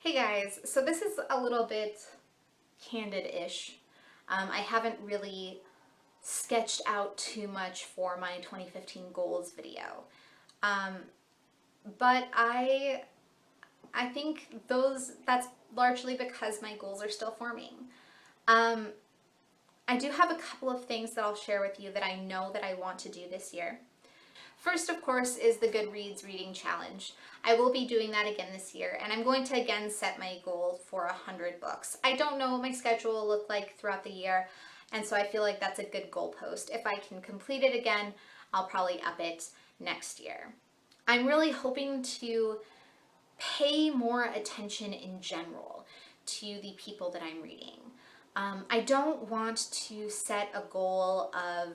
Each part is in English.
Hey guys, so this is a little bit candid-ish. I haven't really sketched out too much for my 2015 goals video. Um, but I think that's largely because my goals are still forming. Um, I do have a couple of things that I'll share with you that I know that I want to do this year. First, of course, is the Goodreads Reading Challenge. I will be doing that again this year, and I'm going to again set my goal for 100 books. I don't know what my schedule will look like throughout the year, and so I feel like that's a good goalpost. If I can complete it again, I'll probably up it next year. I'm really hoping to pay more attention in general to the people that I'm reading. I don't want to set a goal of,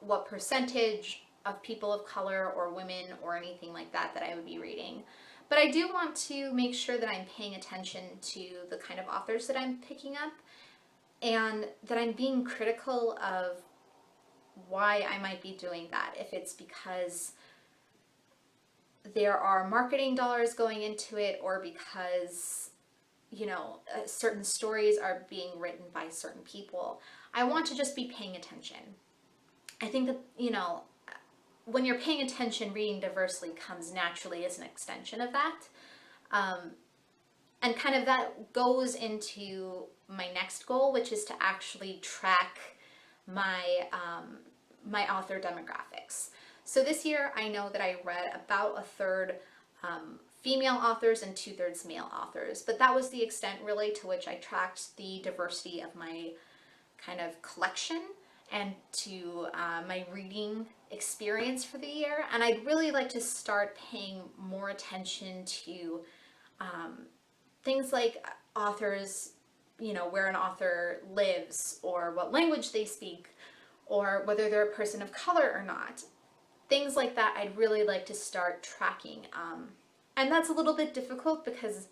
what percentage of people of color or women or anything like that I would be reading. But I do want to make sure that I'm paying attention to the kind of authors that I'm picking up and that I'm being critical of why I might be doing that. If it's because there are marketing dollars going into it or because certain stories are being written by certain people. I want to just be paying attention. I think that, when you're paying attention, reading diversely comes naturally as an extension of that. And kind of that goes into my next goal, which is to actually track my author demographics. So this year, I know that I read about a third female authors and 2/3 male authors, but that was the extent really to which I tracked the diversity of my kind of collection and to my reading experience for the year. And I'd really like to start paying more attention to things like authors, where an author lives or what language they speak or whether they're a person of color or not. Things like that I'd really like to start tracking. And that's a little bit difficult because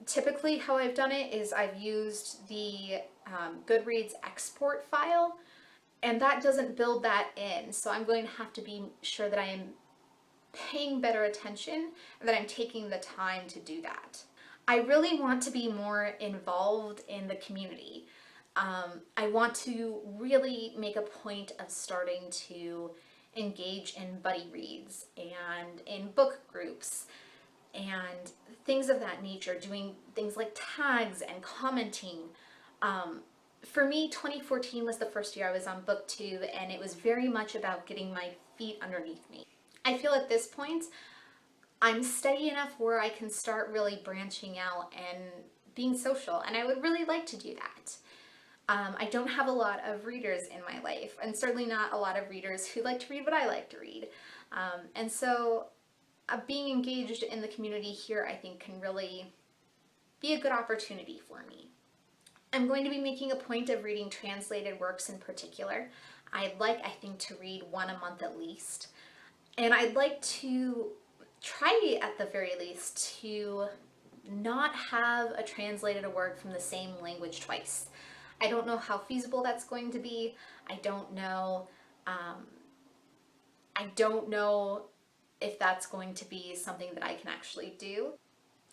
typically how I've done it is I've used the Goodreads export file, and that doesn't build that in. So I'm going to have to be sure that I am paying better attention and that I'm taking the time to do that. I really want to be more involved in the community. I want to really make a point of starting to engage in buddy reads and in book groups and things of that nature, doing things like tags and commenting. For me, 2014 was the first year I was on BookTube, and it was very much about getting my feet underneath me. I feel at this point, I'm steady enough where I can start really branching out and being social, and I would really like to do that. I don't have a lot of readers in my life, and certainly not a lot of readers who like to read what I like to read. And so being engaged in the community here, I think, can really be a good opportunity for me. I'm going to be making a point of reading translated works in particular. I think, to read one a month at least. And I'd like to try, at the very least, to not have a translated work from the same language twice. I don't know how feasible that's going to be. I don't know if that's going to be something that I can actually do.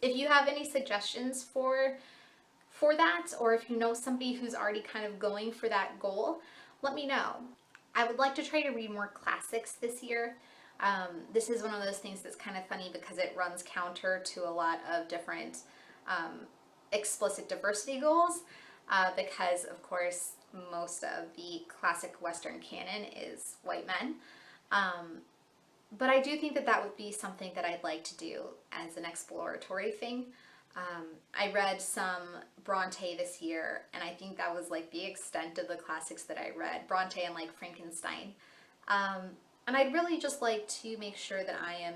If you have any suggestions for that, or if you know somebody who's already kind of going for that goal, let me know. I would like to try to read more classics this year. This is one of those things that's kind of funny because it runs counter to a lot of different explicit diversity goals. Because, of course, most of the classic Western canon is white men. But I do think that that would be something that I'd like to do as an exploratory thing. I read some Bronte this year, and I think that was like the extent of the classics that I read. Bronte and like Frankenstein. And I'd really just like to make sure that I am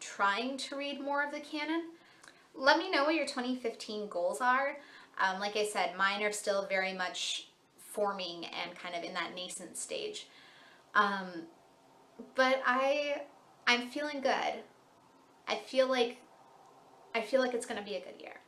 trying to read more of the canon. Let me know what your 2015 goals are. Like I said, mine are still very much forming and kind of in that nascent stage. But I'm feeling good. I feel like it's going to be a good year.